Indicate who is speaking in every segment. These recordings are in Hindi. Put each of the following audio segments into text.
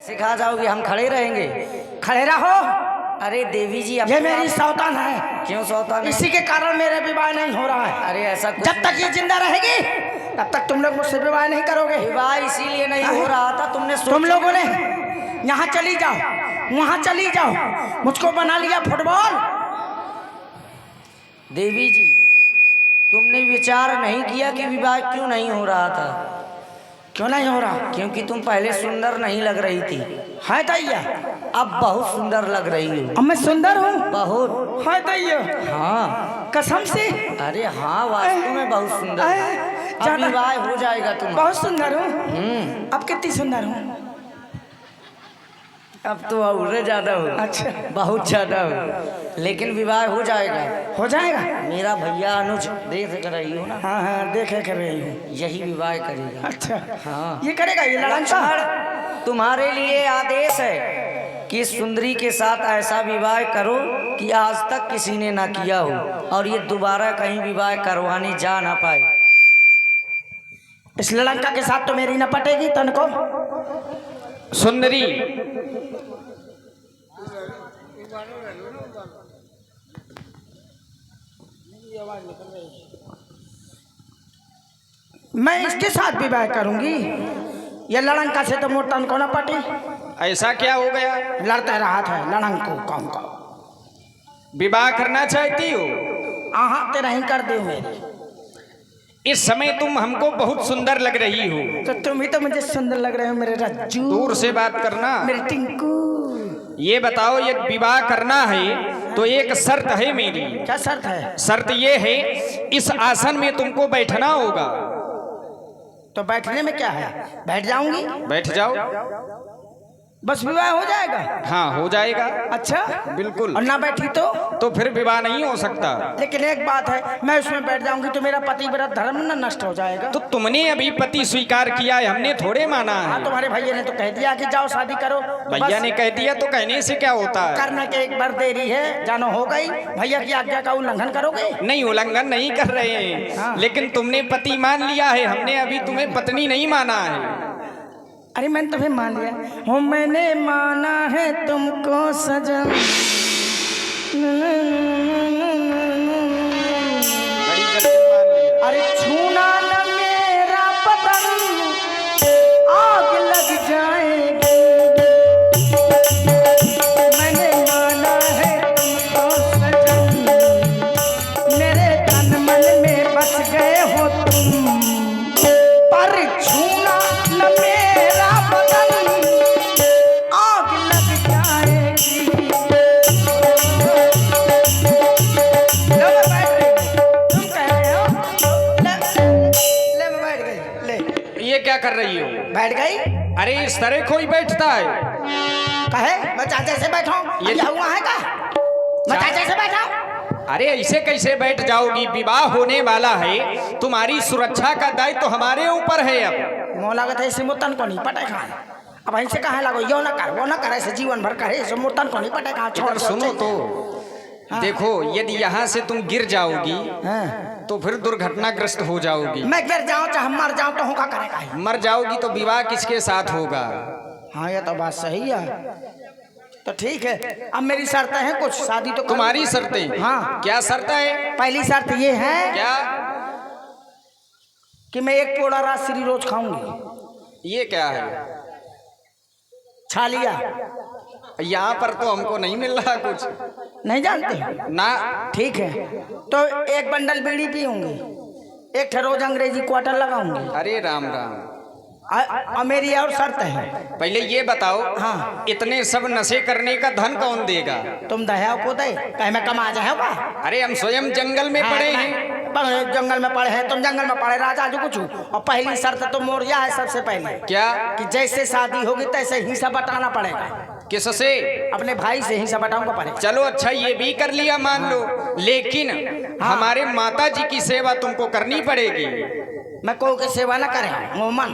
Speaker 1: सिखा जाओगी, हम खड़े रहेंगे।
Speaker 2: खड़े रहो।
Speaker 1: अरे देवी जी
Speaker 2: ये मेरी सौतन है।
Speaker 1: क्यों सौतन है?
Speaker 2: इसी के कारण मेरे विवाह नहीं हो रहा है।
Speaker 1: अरे ऐसा कुछ
Speaker 2: जब तक ये जिंदा रहेगी तब तक तुम लोग मुझसे विवाह नहीं करोगे।
Speaker 1: विवाह इसीलिए नहीं हो रहा था,
Speaker 2: तुम लोगों ने यहाँ चली जाओ, वहाँ चली जाओ, मुझको बना लिया फुटबॉल।
Speaker 1: देवी जी तुमने विचार नहीं किया कि विवाह क्यों नहीं हो रहा था?
Speaker 2: क्यों नहीं हो रहा?
Speaker 1: क्योंकि तुम पहले सुंदर नहीं लग रही थी,
Speaker 2: है दैया।
Speaker 1: अब बहुत सुंदर लग रही हो।
Speaker 2: अब मैं सुंदर हूँ
Speaker 1: बहुत।
Speaker 2: है दैया।
Speaker 1: हाँ
Speaker 2: कसम से।
Speaker 1: अरे हाँ वास्तव में बहुत सुंदर। अब विवाह हो जाएगा तुम।
Speaker 2: बहुत सुंदर हूँ। अब कितनी सुंदर हूँ?
Speaker 1: अब तो और ज्यादा हो।
Speaker 2: अच्छा
Speaker 1: बहुत ज्यादा हो, लेकिन विवाह हो जाएगा।
Speaker 2: हो जाएगा।
Speaker 1: मेरा भैया अनुज देख कर रही हो ना?
Speaker 2: हाँ हाँ देखे कर रही हूँ।
Speaker 1: यही विवाह करेगा।
Speaker 2: अच्छा
Speaker 1: हाँ
Speaker 2: ये करेगा। ये लड़का
Speaker 1: तुम्हारे लिए आदेश है कि सुंदरी के साथ ऐसा विवाह करो कि आज तक किसी ने ना किया हो और ये दोबारा कहीं विवाह करवाने जा ना पाए।
Speaker 2: इस लड़का के साथ तो मेरी न पटेगी तन को।
Speaker 3: सुंदरी
Speaker 2: मैं इसके साथ विवाह करूंगी। ये लड़का से तो मोर तन को न पटी।
Speaker 3: ऐसा क्या हो गया?
Speaker 2: लड़ते रहा था लड़ंग को कौन का
Speaker 3: विवाह करना चाहती हो?
Speaker 2: आहा ते नहीं कर दे मेरी।
Speaker 3: इस समय तुम हमको बहुत सुंदर लग रही हो।
Speaker 2: तो तुम ही तो मुझे सुंदर लग रहे हो मेरे रज्जू।
Speaker 3: दूर से बात करना।
Speaker 2: मेरे टिंकू।
Speaker 3: ये बताओ, ये विवाह करना है तो एक शर्त है मेरी।
Speaker 2: क्या शर्त है?
Speaker 3: शर्त ये है, इस आसन में तुमको बैठना होगा।
Speaker 2: तो बैठने में क्या है? बैठ जाऊंगी।
Speaker 3: बैठ जाओ।
Speaker 2: बस विवाह हो जाएगा?
Speaker 3: हाँ हो जाएगा।
Speaker 2: अच्छा
Speaker 3: बिल्कुल।
Speaker 2: और ना बैठी
Speaker 3: तो फिर विवाह नहीं हो सकता।
Speaker 2: लेकिन एक बात है, मैं उसमें बैठ जाऊंगी तो मेरा पतिव्रत धर्म न नष्ट हो जाएगा।
Speaker 3: तो तुमने अभी पति स्वीकार किया है, हमने थोड़े माना है।
Speaker 2: हाँ तुम्हारे भैया ने तो कह दिया कि जाओ शादी करो। तो
Speaker 3: भैया ने कह दिया तो कहने से क्या होता है?
Speaker 2: करने के एक बार देरी है, जानो हो गई। भैया की आज्ञा का उल्लंघन करोगे?
Speaker 3: नहीं, उल्लंघन नहीं कर रहे हैं।
Speaker 2: हाँ।
Speaker 3: लेकिन तुमने पति मान लिया है, हमने अभी तुम्हें पत्नी नहीं माना है।
Speaker 2: अरे मैंने तुम्हें मान लिया हो, मैंने माना है तुमको सजन।
Speaker 3: बड़ी जल्दी मान लिया।
Speaker 2: अरे छूना न मेरा बदन, आग लग जाएगी। मैंने माना है तुमको सजन, मेरे तन मन में बस गए हो तुम। पर छूना न मेरा बदन, आग लग जाएगी। लो मैं बैठ रही हूँ, तुम कह रहे हो। ले मैं बैठ गई। ले
Speaker 3: ये क्या कर रही हो?
Speaker 2: बैठ गई।
Speaker 3: अरे इस तरह कोई बैठता है?
Speaker 2: कहे मैं चाचा से बैठा हूँ?
Speaker 3: ये
Speaker 2: ये हुआ है का? मैं चाचा से बैठा हूँ?
Speaker 3: अरे ऐसे कैसे बैठ जाओगी? विवाह होने वाला है, तुम्हारी सुरक्षा का दायित्व तो हमारे ऊपर है। अब
Speaker 2: मोह लागत है इसे मुतन को नहीं पटे खा। अब ऐसे कहे लगो यो ना कर वो ना कर, ऐसे जीवन भर करे इसे मुतन को नहीं पटे खा। छोड़
Speaker 3: इधर सुनो तो।
Speaker 2: हाँ।
Speaker 3: देखो, यदि यहाँ से तुम गिर जाओगी
Speaker 2: हाँ।
Speaker 3: तो फिर दुर्घटनाग्रस्त हो जाओगी।
Speaker 2: मैं गिर जाऊं चाहे मर जाऊं तो होगा करेगा।
Speaker 3: मर जाओगी तो विवाह किसके साथ होगा?
Speaker 2: हाँ ये तो बात सही है। तो ठीक है, अब मेरी शर्तें हैं कुछ। शादी तो
Speaker 3: तुम्हारी शर्तें?
Speaker 2: हाँ।
Speaker 3: क्या शर्त है?
Speaker 2: पहली शर्त ये है
Speaker 3: क्या?
Speaker 2: कि मैं एक पोड़ा राजश्री रोज खाऊंगी।
Speaker 3: ये क्या है?
Speaker 2: छालिया।
Speaker 3: यहाँ पर तो हमको नहीं मिल रहा कुछ।
Speaker 2: नहीं जानते
Speaker 3: ना।
Speaker 2: ठीक है, तो एक बंडल बीड़ी पीऊंगी, एक रोज अंग्रेजी क्वार्टर लगाऊंगी।
Speaker 3: अरे राम राम।
Speaker 2: मेरी और शर्त है।
Speaker 3: पहले ये बताओ,
Speaker 2: हाँ।
Speaker 3: इतने सब नशे करने का धन कौन देगा?
Speaker 2: तुम दया को दे कहे मैं कमा जाऊंगा।
Speaker 3: अरे हम स्वयं जंगल में पड़े हैं।
Speaker 2: जंगल में पड़े हैं तुम, जंगल में पड़े राजा जो कुछ। और पहली शर्त तो मोरिया है सबसे पहले।
Speaker 3: क्या?
Speaker 2: कि जैसे शादी होगी तैसे हिस्सा बटाना पड़ेगा।
Speaker 3: किससे?
Speaker 2: अपने भाई से हिस्सा बटाऊंगा पड़ेगा।
Speaker 3: चलो अच्छा, ये भी कर लिया मान लो, लेकिन हमारे माता जी की सेवा तुमको करनी पड़ेगी।
Speaker 2: मैं कोई की सेवा ना करें मोमन।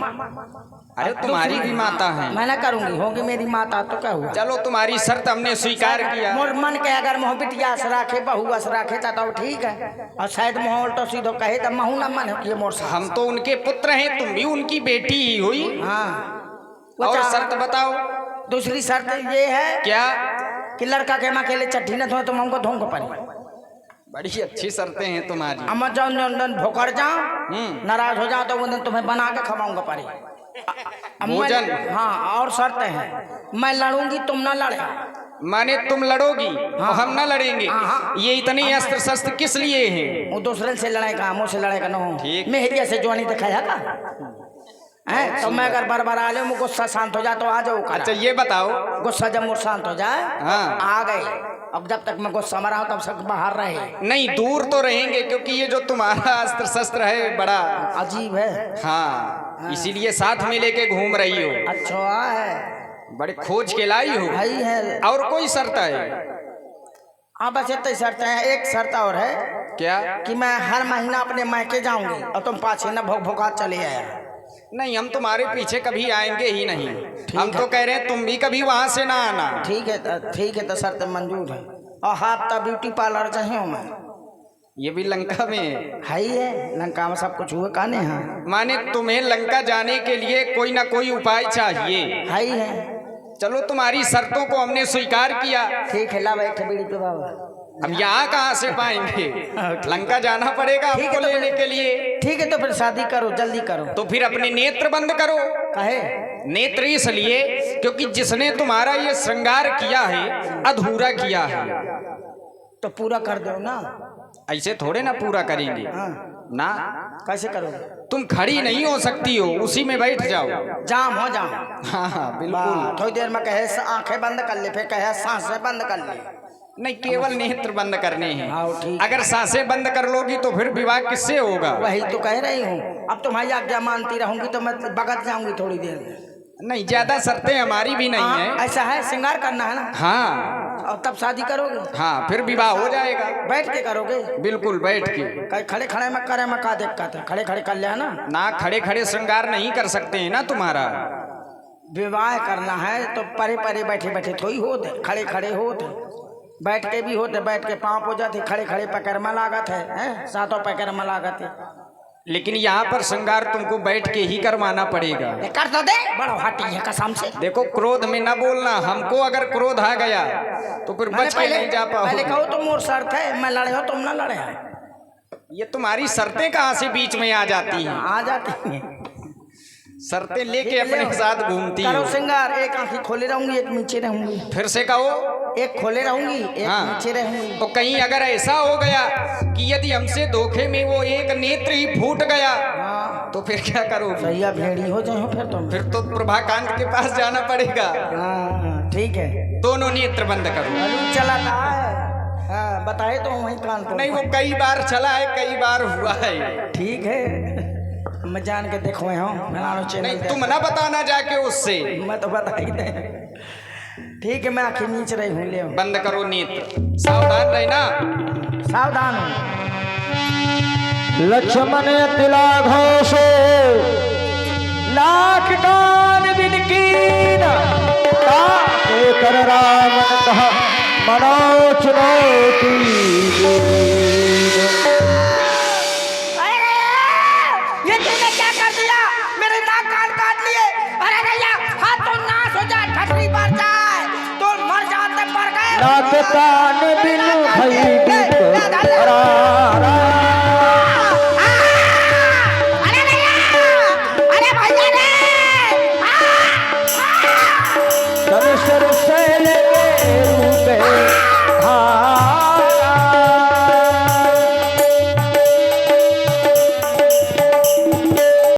Speaker 3: अरे तुम्हारी भी माता है।
Speaker 2: मैं ना करूंगी, होगी मेरी माता तो क्या हुआ।
Speaker 3: चलो तुम्हारी शर्त हमने स्वीकार किया।
Speaker 2: मोर मन के अगर मोह बिटिया से राखे बहू से राखे तो ठीक है, और शायद मोह उल्टो सीधो कहे तो महू ना मन ये मोर से।
Speaker 3: हम तो उनके पुत्र हैं, तुम भी उनकी बेटी ही हुई।
Speaker 2: हाँ।
Speaker 3: और शर्त बताओ।
Speaker 2: दूसरी शर्त ये है
Speaker 3: क्या?
Speaker 2: कि लड़का के माँ के लिए चट्टी न धोए, तुम हमको धोंगे पड़ी।
Speaker 3: बड़ी अच्छी शर्तें हैं तुम्हारी।
Speaker 2: अमर जाओ दिन भोकर जाओ, नाराज हो जाओ तो वो दिन तुम्हें बना के खवाऊंगा पड़ी।
Speaker 3: भोजन?
Speaker 2: हाँ, और शर्तें हैं, मैं लड़ूंगी तुम ना लड़े।
Speaker 3: माने तुम लड़ोगी
Speaker 2: हाँ।
Speaker 3: और हम ना लड़ेंगे?
Speaker 2: हाँ।
Speaker 3: ये इतने अस्त्र शस्त्र किस लिए हैं?
Speaker 2: वो दूसरे से लड़ेगा, मुझसे लड़ेगा ना।
Speaker 3: ठीक।
Speaker 2: मेहरिया से जोनी दिखाया का है तो मैं अगर बार आ ले गुस्सा शांत हो जाए तो आ जाओ।
Speaker 3: अच्छा ये बताओ,
Speaker 2: गुस्सा जब मुझ शांत हो जाए
Speaker 3: हाँ।
Speaker 2: आ गए। अब जब तक मैं गुस्सा मरा हूं तब तक बाहर रहे।
Speaker 3: नहीं दूर तो रहेंगे, क्योंकि ये जो तुम्हारा अस्त्र शस्त्र है बड़ा
Speaker 2: अजीब है।
Speaker 3: हाँ, इसीलिए साथ में लेके घूम रही हो।
Speaker 2: अच्छा है,
Speaker 3: बड़े खोज के लाई हो।
Speaker 2: भाई है।
Speaker 3: और कोई शर्त है?
Speaker 2: हाँ बस इतनी शर्त है। एक शर्त और है
Speaker 3: क्या?
Speaker 2: कि मैं हर महीना अपने मायके जाऊंगी और तुम पाछे न भोग भोगा चले आया।
Speaker 3: नहीं, हम तुम्हारे पीछे कभी आएंगे ही नहीं। हम तो कह रहे हैं तुम भी कभी वहां से ना आना।
Speaker 2: ठीक है तो शर्त मंजूर है। और हाथ तो ब्यूटी पार्लर चाहिए मैं।
Speaker 3: ये भी लंका में
Speaker 2: है ही है, लंका में सब कुछ हुए काने हैं।
Speaker 3: माने तुम्हें लंका जाने के लिए कोई ना कोई उपाय चाहिए।
Speaker 2: है ही है।
Speaker 3: चलो तुम्हारी शर्तों को हमने स्वीकार किया।
Speaker 2: ठीक है, ला बैठे बीड़ी पे बाबा।
Speaker 3: हम यहाँ कहाँ से पाएंगे? लंका जाना पड़ेगा हमको
Speaker 2: तो
Speaker 3: लेने के लिए।
Speaker 2: ठीक है तो फिर शादी करो, जल्दी करो।
Speaker 3: तो फिर अपने नेत्र बंद करो।
Speaker 2: कहे
Speaker 3: नेत्र इसलिए क्योंकि जिसने तुम्हारा ये श्रृंगार किया है अधूरा किया है।
Speaker 2: तो पूरा कर दो ना।
Speaker 3: ऐसे थोड़े ना पूरा करेंगे
Speaker 2: हाँ।
Speaker 3: ना।
Speaker 2: कैसे करोगे?
Speaker 3: तुम खड़ी नहीं हो सकती हो, उसी में बैठ जाओ।
Speaker 2: जाम हो जाम।
Speaker 3: हाँ बिल्कुल।
Speaker 2: थोड़ी देर में कहे आंखें बंद कर ले, फिर कहे सांसें बंद कर ले।
Speaker 3: नहीं, केवल नेत्र बंद करने हैं।
Speaker 2: हाँ, ठीक।
Speaker 3: अगर सांसें बंद कर लोगी तो फिर विवाह किससे होगा?
Speaker 2: वही तो कह रही हूँ। अब तुम्हारी आज्ञा मानती रहूंगी तो मैं बगत जाऊंगी थोड़ी देर में।
Speaker 3: नहीं, ज्यादा शर्तें हमारी भी नहीं है।
Speaker 2: ऐसा है, श्रृंगार करना है ना।
Speaker 3: हाँ
Speaker 2: और तब शादी करोगे?
Speaker 3: हाँ, फिर विवाह हो जाएगा।
Speaker 2: बैठ के करोगे?
Speaker 3: बिल्कुल बैठ के।
Speaker 2: कहीं खड़े खड़े में करे में का दिक्कत है? खड़े खड़े कर लिया ना।
Speaker 3: ना खड़े खड़े श्रृंगार नहीं कर सकते हैं ना तुम्हारा।
Speaker 2: विवाह करना है तो परे परे बैठे बैठे थोड़ी होते, खड़े खड़े होते। बैठ के भी होते, बैठ के पाँव हो जाते, खड़े खड़े पैकर में लागत है, सातों पैकर में लागत है।
Speaker 3: लेकिन यहाँ पर श्रृंगार तुमको बैठ के ही करवाना पड़ेगा।
Speaker 2: कर तो दे, बड़ा हाटी है कसम से।
Speaker 3: देखो, क्रोध में न बोलना। हमको अगर क्रोध आ गया तो फिर बच के नहीं जा पाओ।
Speaker 2: पहले कहो तुम मोर शर्त है, मैं लड़े हो तुम ना लड़े।
Speaker 3: ये तुम्हारी शर्तें कहाँ से बीच में आ जाती हैं?
Speaker 2: आ जाती हैं।
Speaker 3: शर्तें लेके अपने साथ घूमती
Speaker 2: करो
Speaker 3: हो।
Speaker 2: श्रृंगार। एक आंखें खोले रहूंगी, एक नीचे रहूंगी।
Speaker 3: फिर से कहो।
Speaker 2: एक खोले रहूंगी, एक
Speaker 3: हाँ।
Speaker 2: नीचे रहूंगी।
Speaker 3: तो कहीं अगर ऐसा हो गया कि यदि हमसे धोखे में वो एक नेत्र ही फूट गया
Speaker 2: हाँ।
Speaker 3: तो फिर क्या करोगे?
Speaker 2: सैया भेड़ी हो जाए फिर तुम।
Speaker 3: फिर तो प्रभाकांत के पास जाना पड़ेगा।
Speaker 2: हाँ ठीक है।
Speaker 3: दोनों नेत्र बंद करो।
Speaker 2: मालूम चला था। हाँ बताए तो वहीं कान को।
Speaker 3: नहीं, वो कई बार चला है, कई बार हुआ है।
Speaker 2: ठीक है, मैं जान के देखो
Speaker 3: नहीं, तुम ना बताना जाके उससे।
Speaker 2: मैं तो बता ही दे। ठीक है, मैं आंखें नीच रही हूँ। ले
Speaker 3: बंद करो नेत्र, सावधान रहना।
Speaker 2: सावधान हूँ।
Speaker 4: लक्ष्मण तिला घोषो लाख कान बिनकीन ताके कर रावण कहा मनो चुनौती।
Speaker 2: ये तूने क्या कर दिया? मेरे नाक कान काट लिए। अरे भैया, हाथ तो नाश हो जाए, ठठरी पर जाए तो मर जाते पर गए।
Speaker 4: लाख कान बिन भई बिक करारा।
Speaker 2: अरे भैया, अरे भैया रे।
Speaker 4: Sir sir